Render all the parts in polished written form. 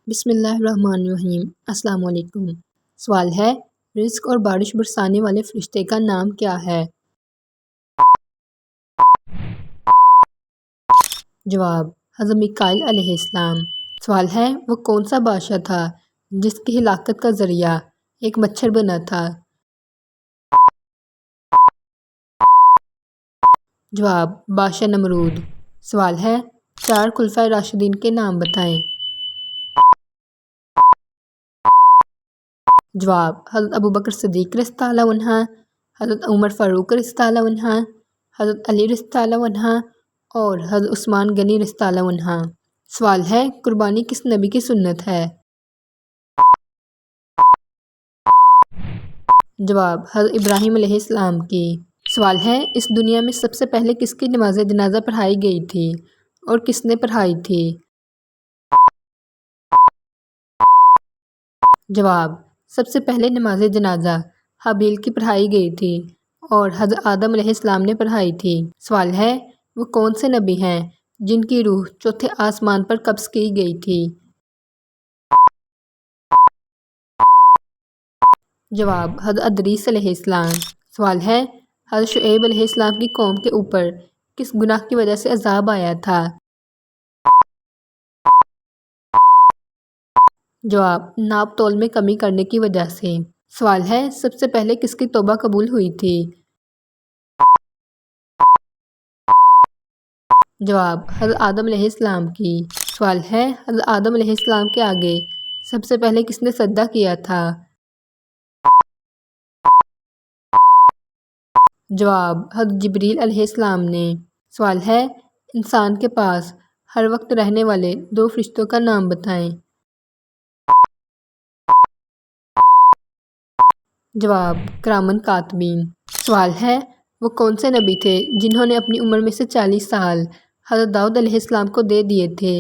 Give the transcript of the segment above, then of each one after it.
بسم اللہ الرحمن الرحیم۔ السلام علیکم۔ سوال ہے، رزق اور بارش برسانے والے فرشتے کا نام کیا ہے؟ جواب، حضرت میکائیل علیہ السلام۔ سوال ہے، وہ کون سا بادشاہ تھا جس کی ہلاکت کا ذریعہ ایک مچھر بنا تھا؟ جواب، بادشاہ نمرود۔ سوال ہے، 4 خلفائے راشدین کے نام بتائیں۔ جواب، حضرت ابوبکر صدیق رضی اللہ عنہ، حضرت عمر فاروق رضی اللہ عنہ، حضرت علی رضی اللہ عنہ اور حضرت عثمان غنی رضی اللہ عنہ۔ سوال ہے، قربانی کس نبی کی سنت ہے؟ جواب، حضرت ابراہیم علیہ السلام کی۔ سوال ہے، اس دنیا میں سب سے پہلے کس کی نماز جنازہ پڑھائی گئی تھی اور کس نے پڑھائی تھی؟ جواب، سب سے پہلے نماز جنازہ حابیل کی پڑھائی گئی تھی اور حضرت آدم علیہ السلام نے پڑھائی تھی۔ سوال ہے، وہ کون سے نبی ہیں جن کی روح چوتھے آسمان پر قبض کی گئی تھی؟ جواب، حضرت ادریس علیہ السلام۔ سوال ہے، حضرت شعیب علیہ السلام کی قوم کے اوپر کس گناہ کی وجہ سے عذاب آیا تھا؟ جواب، ناپ تول میں کمی کرنے کی وجہ سے۔ سوال ہے، سب سے پہلے کس کی توبہ قبول ہوئی تھی؟ جواب، حضرت آدم علیہ السلام کی۔ سوال ہے، حضرت آدم علیہ السلام کے آگے سب سے پہلے کس نے سجدہ کیا تھا؟ جواب، حضرت جبریل علیہ السلام نے۔ سوال ہے، انسان کے پاس ہر وقت رہنے والے 2 فرشتوں کا نام بتائیں۔ جواب، کرامن کاتبین۔ سوال ہے، وہ کون سے نبی تھے جنہوں نے اپنی عمر میں سے 40 سال حضرت داؤد علیہ السلام کو دے دیے تھے؟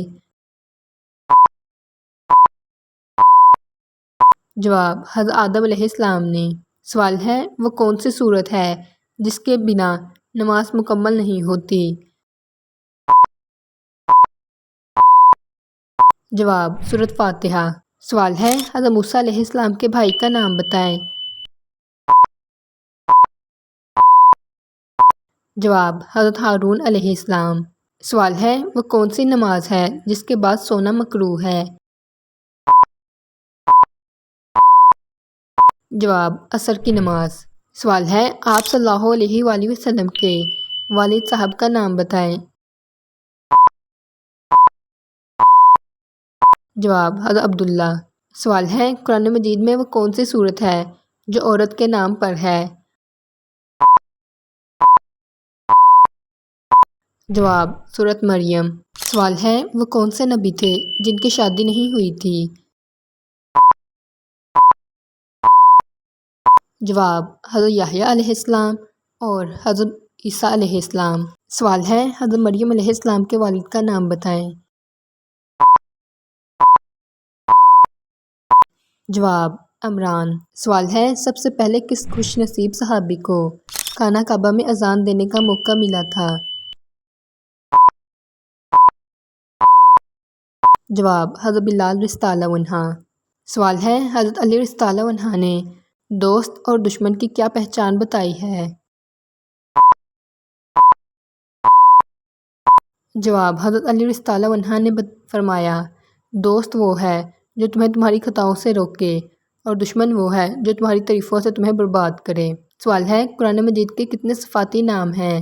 جواب، حضرت آدم علیہ السلام نے۔ سوال ہے، وہ کون سی سورت ہے جس کے بنا نماز مکمل نہیں ہوتی؟ جواب، سورۃ فاتحہ۔ سوال ہے، حضرت موسیٰ علیہ السلام کے بھائی کا نام بتائیں۔ جواب، حضرت ہارون علیہ السلام۔ سوال ہے، وہ کون سی نماز ہے جس کے بعد سونا مکروہ ہے؟ جواب، عصر کی نماز۔ سوال ہے، آپ صلی اللہ علیہ وآلہ وسلم کے والد صاحب کا نام بتائیں۔ جواب، حضرت عبداللہ۔ سوال ہے، قرآن مجید میں وہ کون سی سورت ہے جو عورت کے نام پر ہے؟ جواب، سورۃ مریم۔ سوال ہے، وہ کون سے نبی تھے جن کی شادی نہیں ہوئی تھی؟ جواب، حضرت یحییٰ علیہ السلام اور حضرت عیسیٰ علیہ السلام۔ سوال ہے، حضرت مریم علیہ السلام کے والد کا نام بتائیں۔ جواب، عمران۔ سوال ہے، سب سے پہلے کس خوش نصیب صحابی کو خانہ کعبہ میں اذان دینے کا موقع ملا تھا؟ جواب، حضرت بلال رضی اللہ عنہ۔ سوال ہے، حضرت علی رضی اللہ عنہ نے دوست اور دشمن کی کیا پہچان بتائی ہے؟ جواب، حضرت علی رضی اللہ عنہ نے فرمایا، دوست وہ ہے جو تمہیں تمہاری خطاؤں سے روکے اور دشمن وہ ہے جو تمہاری تعریفوں سے تمہیں برباد کرے۔ سوال ہے، قرآن مجید کے کتنے صفاتی نام ہیں؟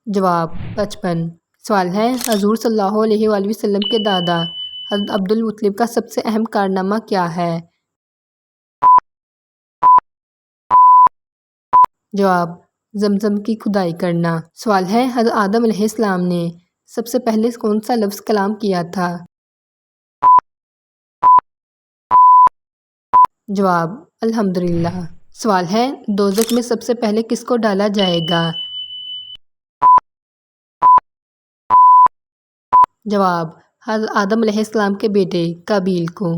جواب، 55۔ سوال ہے، حضور صلی اللہ علیہ وآلہ وسلم کے دادا حضرت عبد المطلب کا سب سے اہم کارنامہ کیا ہے؟ جواب، زمزم کی کھدائی کرنا۔ سوال ہے، حضرت آدم علیہ السلام نے سب سے پہلے کون سا لفظ کلام کیا تھا؟ جواب، الحمدللہ۔ سوال ہے، دوزخ میں سب سے پہلے کس کو ڈالا جائے گا؟ جواب، حضرت آدم علیہ السلام کے بیٹے قابیل کو۔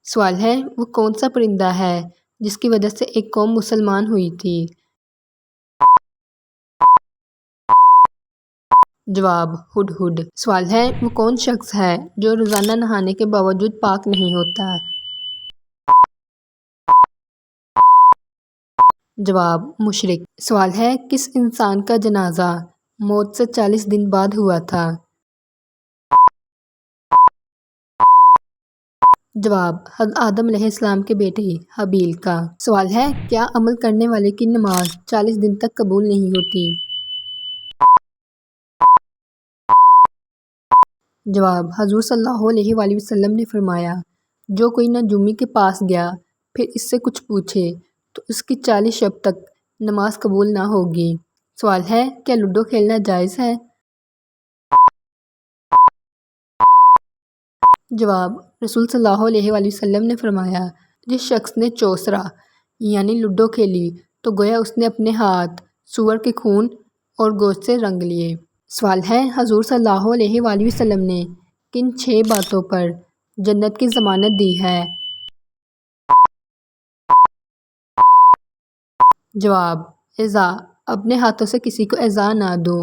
سوال ہے، وہ کون سا پرندہ ہے جس کی وجہ سے ایک قوم مسلمان ہوئی تھی؟ جواب ہڈ۔ سوال ہے وہ کون شخص ہے جو روزانہ نہانے کے باوجود پاک نہیں ہوتا؟ جواب مشرک۔ سوال ہے کس انسان کا جنازہ موت سے 40 دن بعد ہوا تھا؟ جواب حضرت آدم علیہ السلام کے بیٹے حابیل کا۔ سوال ہے کیا عمل کرنے والے کی نماز 40 دن تک قبول نہیں ہوتی؟ جواب حضور صلی اللہ علیہ وآلہ وسلم نے فرمایا جو کوئی نجومی کے پاس گیا پھر اس سے کچھ پوچھے تو اس کی 40 شب تک نماز قبول نہ ہوگی۔ سوال ہے کیا لوڈو کھیلنا جائز ہے؟ جواب رسول صلی اللہ علیہ وآلہ وسلم نے فرمایا جس شخص نے چوسرا یعنی لوڈو کھیلی تو گویا اس نے اپنے ہاتھ سور کے خون اور گوشت سے رنگ لیے۔ سوال ہے حضور صلی اللہ علیہ وآلہ وسلم نے کن 6 باتوں پر جنت کی ضمانت دی ہے؟ جواب ایذا اپنے ہاتھوں سے کسی کو ایذا نہ دو،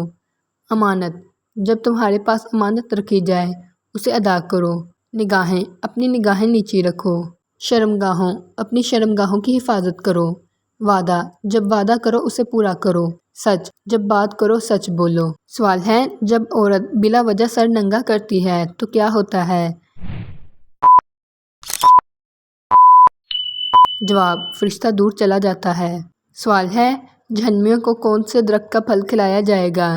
امانت جب تمہارے پاس امانت رکھی جائے اسے ادا کرو، نگاہیں اپنی نگاہیں نیچی رکھو، شرمگاہوں اپنی شرمگاہوں کی حفاظت کرو، وعدہ جب وعدہ کرو اسے پورا کرو، سچ جب بات کرو سچ بولو۔ سوال ہے جب عورت بلا وجہ سر ننگا کرتی ہے تو کیا ہوتا ہے؟ جواب فرشتہ دور چلا جاتا ہے۔ سوال ہے جہنمیوں کو کون سے درخت کا پھل کھلایا جائے گا؟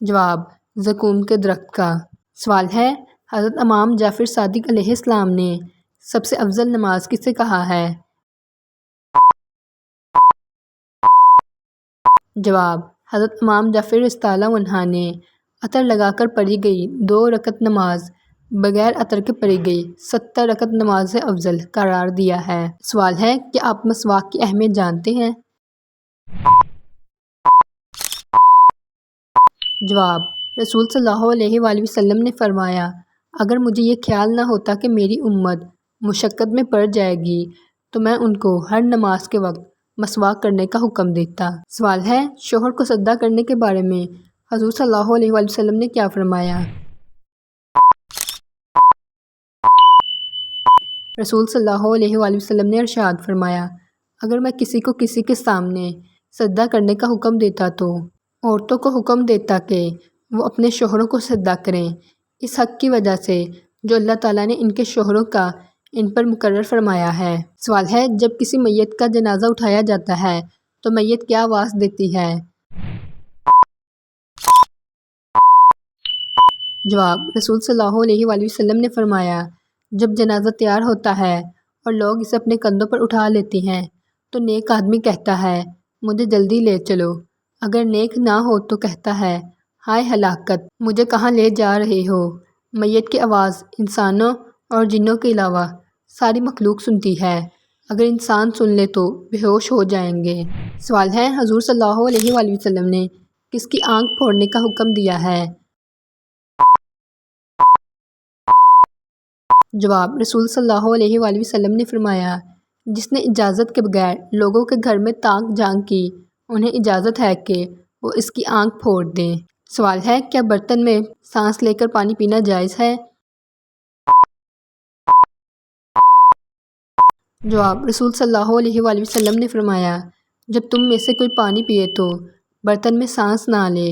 جواب زقوم کے درخت کا۔ سوال ہے حضرت امام جعفر صادق علیہ السلام نے سب سے افضل نماز کسے کہا ہے؟ جواب حضرت امام جعفر رضی اللہ عنہ نے عطر لگا کر پڑھی گئی 2 رکعت نماز بغیر عطر کے پڑھی گئی 70 رکعت نماز سے افضل قرار دیا ہے۔ سوال ہے کہ آپ مسواک کی اہمیت جانتے ہیں؟ جواب رسول صلی اللہ علیہ وآلہ وسلم نے فرمایا اگر مجھے یہ خیال نہ ہوتا کہ میری امت مشقت میں پڑ جائے گی تو میں ان کو ہر نماز کے وقت مسواک کرنے کا حکم دیتا۔ سوال ہے شوہر کو سجدہ کرنے کے بارے میں حضور صلی اللہ علیہ وآلہ وسلم نے کیا فرمایا؟ رسول صلی اللہ علیہ وآلہ وسلم نے ارشاد فرمایا اگر میں کسی کو کسی کے سامنے سجدہ کرنے کا حکم دیتا تو عورتوں کو حکم دیتا کہ وہ اپنے شوہروں کو سجدہ کریں اس حق کی وجہ سے جو اللہ تعالیٰ نے ان کے شوہروں کا ان پر مقرر فرمایا ہے۔ سوال ہے جب کسی میت کا جنازہ اٹھایا جاتا ہے تو میت کیا آواز دیتی ہے؟ جواب رسول صلی اللہ علیہ وآلہ وسلم نے فرمایا جب جنازہ تیار ہوتا ہے اور لوگ اسے اپنے کندھوں پر اٹھا لیتے ہیں تو نیک آدمی کہتا ہے مجھے جلدی لے چلو، اگر نیک نہ ہو تو کہتا ہے ہائے ہلاکت مجھے کہاں لے جا رہے ہو۔ میت کی آواز انسانوں اور جنوں کے علاوہ ساری مخلوق سنتی ہے، اگر انسان سن لے تو بے ہوش ہو جائیں گے۔ سوال ہے حضور صلی اللہ علیہ وآلہ وسلم نے کس کی آنکھ پھوڑنے کا حکم دیا ہے؟ جواب رسول صلی اللہ علیہ وآلہ وسلم نے فرمایا جس نے اجازت کے بغیر لوگوں کے گھر میں تاک جھانک کی انہیں اجازت ہے کہ وہ اس کی آنکھ پھوڑ دیں۔ سوال ہے کیا برتن میں سانس لے کر پانی پینا جائز ہے؟ جواب رسول صلی اللہ علیہ وآلہ وسلم نے فرمایا جب تم میں سے کوئی پانی پیے تو برتن میں سانس نہ لے۔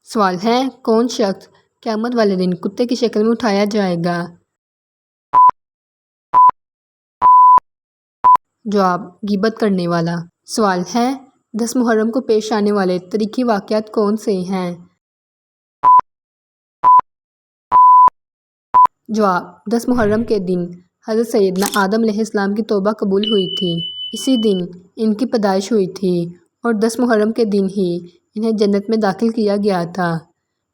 سوال ہے کون شخص قیامت والے دن کتے کی شکل میں اٹھایا جائے گا؟ جواب غیبت کرنے والا۔ سوال ہے 10 محرم کو پیش آنے والے تاریخی واقعات کون سے ہیں؟ جواب 10 محرم کے دن حضرت سیدنا آدم علیہ السلام کی توبہ قبول ہوئی تھی، اسی دن ان کی پیدائش ہوئی تھی اور 10 محرم کے دن ہی انہیں جنت میں داخل کیا گیا تھا۔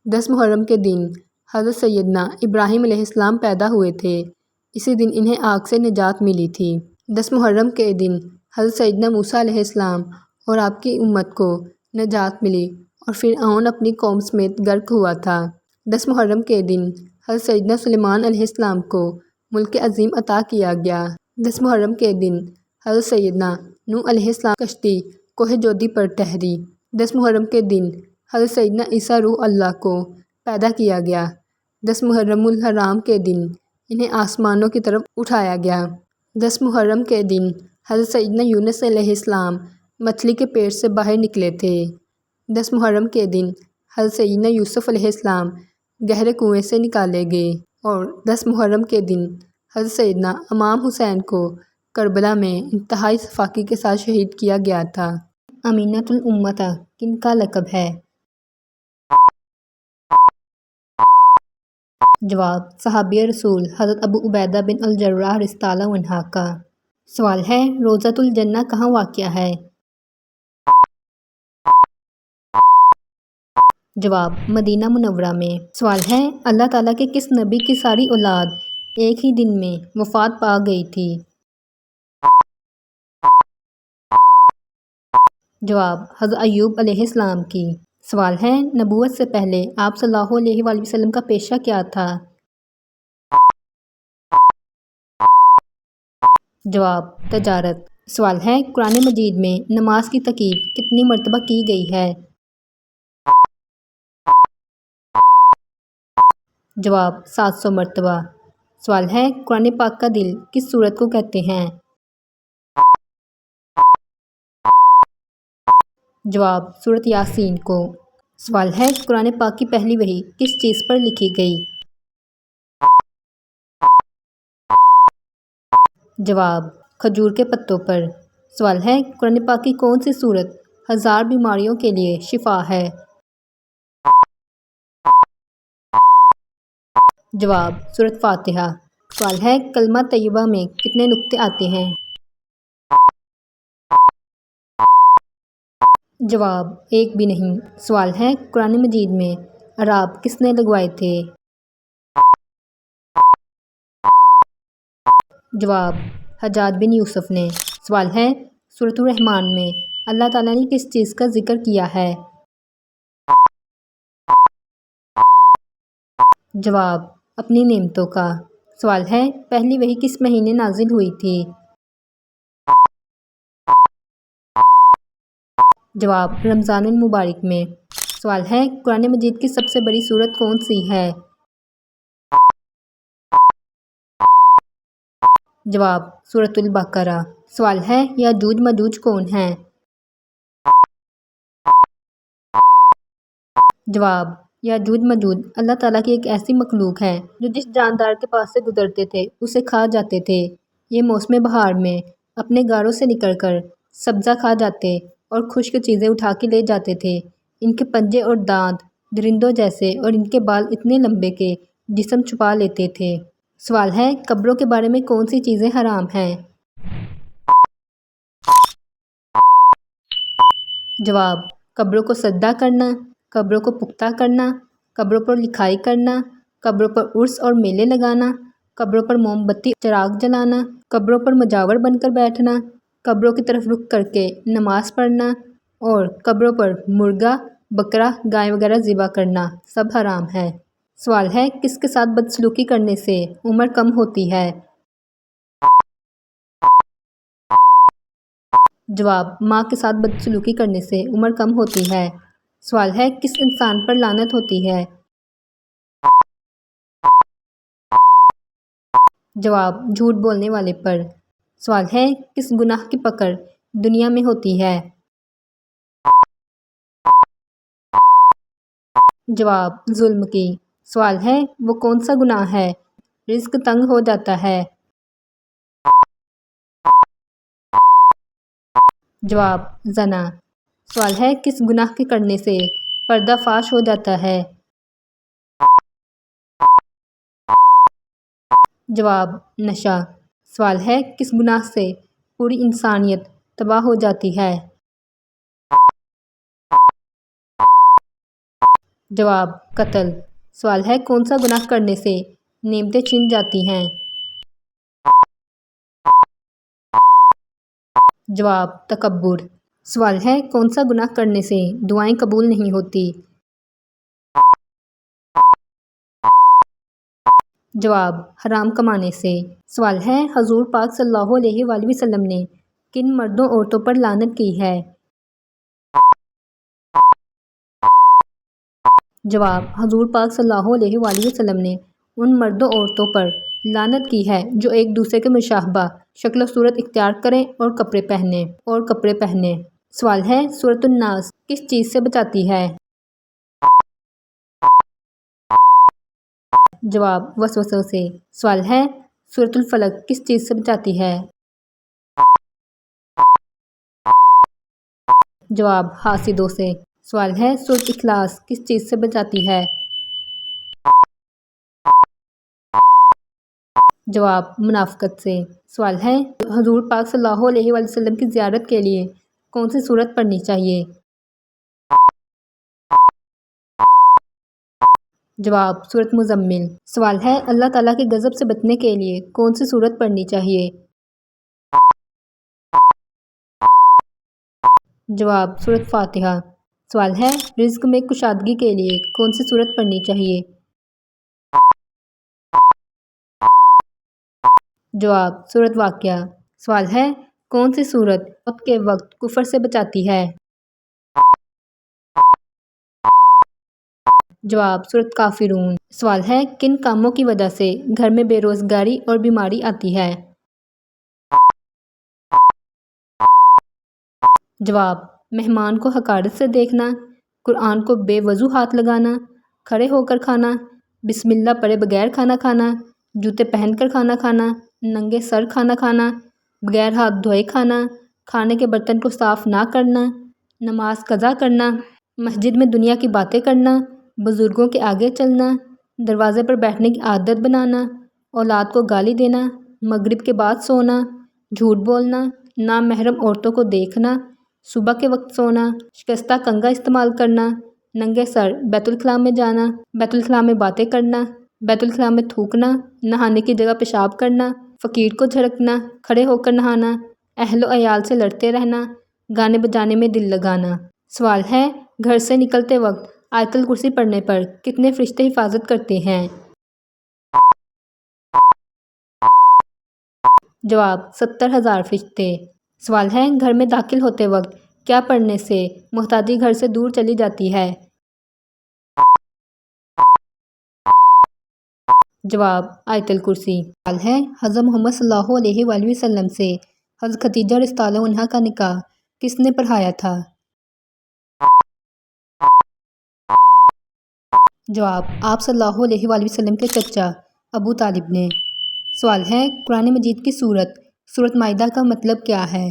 10 محرم کے دن حضرت سیدنا ابراہیم علیہ السلام پیدا ہوئے تھے، اسی دن انہیں آگ سے نجات ملی تھی۔ 10 محرم کے دن حضرت سیدنا موسیٰ علیہ السلام اور آپ کی امت کو نجات ملی اور فرعون اپنی قوم سمیت غرق ہوا تھا۔ 10 محرم کے دن حضرت سیدنا سلیمان علیہ السلام کو ملک عظیم عطا کیا گیا۔ 10 محرم کے دن حضرت سیدنا نوح علیہ السلام کشتی کوہ جودی پر ٹھہری۔ 10 محرم کے دن حضرت سیدنا عیسیٰ روح اللہ کو پیدا کیا گیا۔ 10 محرم الحرام کے دن انہیں آسمانوں کی طرف اٹھایا گیا۔ 10 محرم کے دن حضرت سیدنا یونس علیہ السلام مچھلی کے پیٹ سے باہر نکلے تھے۔ 10 محرم کے دن حضرت سیدنا یوسف علیہ السلام گہرے کنویں سے نکالے گئے اور 10 محرم کے دن حضرت سیدنا امام حسین کو کربلا میں انتہائی فاقے کے ساتھ شہید کیا گیا تھا۔ امینۃ الامہ کن کا لقب ہے؟ جواب: صحابی رسول حضرت ابو عبیدہ بن الجراح رضی اللہ عنہ کا۔ سوال ہے: روضۃ الجنہ کہاں واقع ہے؟ جواب: مدینہ منورہ میں۔ سوال ہے: اللہ تعالیٰ کے کس نبی کی ساری اولاد ایک ہی دن میں وفات پا گئی تھی؟ جواب: حضرت ایوب علیہ السلام کی۔ سوال ہے: نبوت سے پہلے آپ صلی اللہ علیہ وآلہ وسلم کا پیشہ کیا تھا؟ جواب: تجارت۔ سوال ہے: قرآن مجید میں نماز کی تاکید کتنی مرتبہ کی گئی ہے؟ جواب: 700 مرتبہ۔ سوال ہے: قرآن پاک کا دل کس سورت کو کہتے ہیں؟ جواب: سورۃ یاسین کو۔ سوال ہے: قرآن پاک کی پہلی وحی کس چیز پر لکھی گئی؟ جواب: کھجور کے پتوں پر۔ سوال ہے: قرآن پاک کی کون سی سورت 1000 بیماریوں کے لیے شفا ہے؟ جواب: سورۃ فاتحہ۔ سوال ہے: کلمہ طیبہ میں کتنے نقطے آتے ہیں؟ جواب: ایک بھی نہیں۔ سوال ہے: قرآن مجید میں اعراب کس نے لگوائے تھے؟ جواب: حجاج بن یوسف نے۔ سوال ہے: سورۃ الرحمن میں اللہ تعالیٰ نے کس چیز کا ذکر کیا ہے؟ جواب: اپنی نعمتوں کا۔ سوال ہے: پہلی وحی کس مہینے نازل ہوئی تھی؟ جواب: رمضان المبارک میں۔ سوال ہے: قرآن مجید کی سب سے بڑی سورت کون سی ہے؟ جواب: سورۃ البقرہ۔ سوال ہے: یاجوج ماجوج کون ہیں؟ جواب: یاجوج ماجوج اللہ تعالیٰ کی ایک ایسی مخلوق ہے جو جس جاندار کے پاس سے گزرتے تھے اسے کھا جاتے تھے۔ یہ موسم بہار میں اپنے غاروں سے نکل کر سبزہ کھا جاتے اور خشک چیزیں اٹھا کے لے جاتے تھے۔ ان کے پنجے اور دانت درندوں جیسے اور ان کے بال اتنے لمبے کہ جسم چھپا لیتے تھے۔ سوال ہے: قبروں کے بارے میں کون سی چیزیں حرام ہیں؟ جواب: قبروں کو سجدہ کرنا، قبروں کو پختہ کرنا، قبروں پر لکھائی کرنا، قبروں پر عرس اور میلے لگانا، قبروں پر موم بتی چراغ جلانا، قبروں پر مجاور بن کر بیٹھنا، قبروں کی طرف رخ کر کے نماز پڑھنا اور قبروں پر مرغا، بکرا، گائے وغیرہ ذبح کرنا سب حرام ہے۔ سوال ہے: کس کے ساتھ بدسلوکی کرنے سے عمر کم ہوتی ہے؟ جواب: ماں کے ساتھ بدسلوکی کرنے سے عمر کم ہوتی ہے۔ سوال ہے: کس انسان پر لعنت ہوتی ہے؟ جواب: جھوٹ بولنے والے پر۔ سوال ہے: کس گناہ کی پکڑ دنیا میں ہوتی ہے؟ جواب: ظلم کی۔ سوال ہے: وہ کون سا گناہ ہے رزق تنگ ہو جاتا ہے؟ جواب: زنا۔ سوال ہے: کس گناہ کے کرنے سے پردہ فاش ہو جاتا ہے؟ جواب: نشہ۔ سوال ہے: کس گناہ سے پوری انسانیت تباہ ہو جاتی ہے؟ جواب: قتل۔ سوال ہے: کون سا گناہ کرنے سے نعمتیں چھن جاتی ہیں؟ جواب: تکبر۔ سوال ہے: کون سا گناہ کرنے سے دعائیں قبول نہیں ہوتی؟ جواب: حرام کمانے سے۔ سوال ہے: حضور پاک صلی اللہ علیہ وآلہ وسلم نے کن مردوں عورتوں پر لعنت کی ہے؟ جواب: حضور پاک صلی اللہ علیہ وآلہ وسلم نے ان مرد و عورتوں پر لعنت کی ہے جو ایک دوسرے کے مشابہ شکل و صورت اختیار کریں اور کپڑے پہنیں۔ سوال ہے، سورۃ الناس کس چیز سے بچاتی ہے؟ جواب: وسوسوں سے۔ سوال ہے، سورۃ الفلق کس چیز سے بچاتی ہے؟ جواب: حاسدوں سے۔ سوال ہے، سورۃ اخلاص کس چیز سے بچاتی ہے؟ جواب: منافقت سے۔ سوال ہے، حضور پاک صلی اللہ علیہ وآلہ وسلم کی زیارت کے لیے کون سی سورت پڑھنی چاہیے؟ جواب: سورۃ مزمل۔ سوال ہے، اللہ تعالیٰ کے غضب سے بچنے کے لیے کون سی سورت پڑھنی چاہیے؟ جواب: سورۃ فاتحہ۔ سوال ہے، رزق میں کشادگی کے لیے کون سی سورت پڑھنی چاہیے؟ جواب: سورۃ واقعہ۔ سوال ہے، کون سی سورت موت کے وقت کفر سے بچاتی ہے؟ جواب: سورۃ کافرون۔ سوال ہے، کن کاموں کی وجہ سے گھر میں بے روزگاری اور بیماری آتی ہے؟ جواب: مہمان کو حقارت سے دیکھنا، قرآن کو بے وضو ہاتھ لگانا، کھڑے ہو کر کھانا، بسم اللہ پڑھے بغیر کھانا کھانا، جوتے پہن کر کھانا کھانا، ننگے سر کھانا کھانا، بغیر ہاتھ دھوئے کھانا، کھانے کے برتن کو صاف نہ کرنا، نماز قضا کرنا، مسجد میں دنیا کی باتیں کرنا، بزرگوں کے آگے چلنا، دروازے پر بیٹھنے کی عادت بنانا، اولاد کو گالی دینا، مغرب کے بعد سونا، جھوٹ بولنا، نامحرم عورتوں کو دیکھنا، صبح کے وقت سونا، شکستہ کنگھا استعمال کرنا، ننگے سر بیت الخلاء میں جانا، بیت الخلاء میں باتیں کرنا، بیت الخلاء میں تھوکنا، نہانے کی جگہ پیشاب کرنا، فقیر کو جھڑکنا، کھڑے ہو کر نہانا، اہل و عیال سے لڑتے رہنا، گانے بجانے میں دل لگانا۔ سوال ہے، گھر سے نکلتے وقت آیت الکرسی پڑھنے پر کتنے فرشتے حفاظت کرتے ہیں؟ جواب: 70,000 فرشتے۔ سوال ہے، گھر میں داخل ہوتے وقت کیا پڑھنے سے محتاجی گھر سے دور چلی جاتی ہے؟ جواب: آیت الکرسی۔ سوال ہے، حضرت محمد صلی اللہ علیہ وآلہ وسلم سے حضرت خدیجہ رضی اللہ عنہا کا نکاح کس نے پڑھایا تھا؟ جواب: آپ صلی اللہ علیہ وآلہ وسلم کے چچا ابو طالب نے۔ سوال ہے، قرآن مجید کی سورۃ مائدہ کا مطلب کیا ہے؟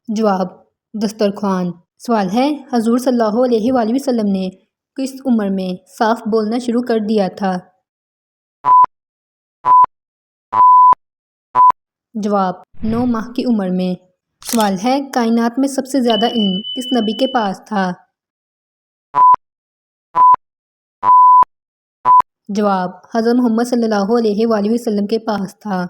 جواب: دسترخوان۔ سوال ہے، حضور صلی اللہ علیہ وآلہ وسلم نے کس عمر میں صاف بولنا شروع کر دیا تھا؟ جواب: 9 ماہ کی عمر میں۔ سوال ہے، کائنات میں سب سے زیادہ علم کس نبی کے پاس تھا؟ جواب: حضرت محمد صلی اللہ علیہ وآلہ وسلم کے پاس تھا۔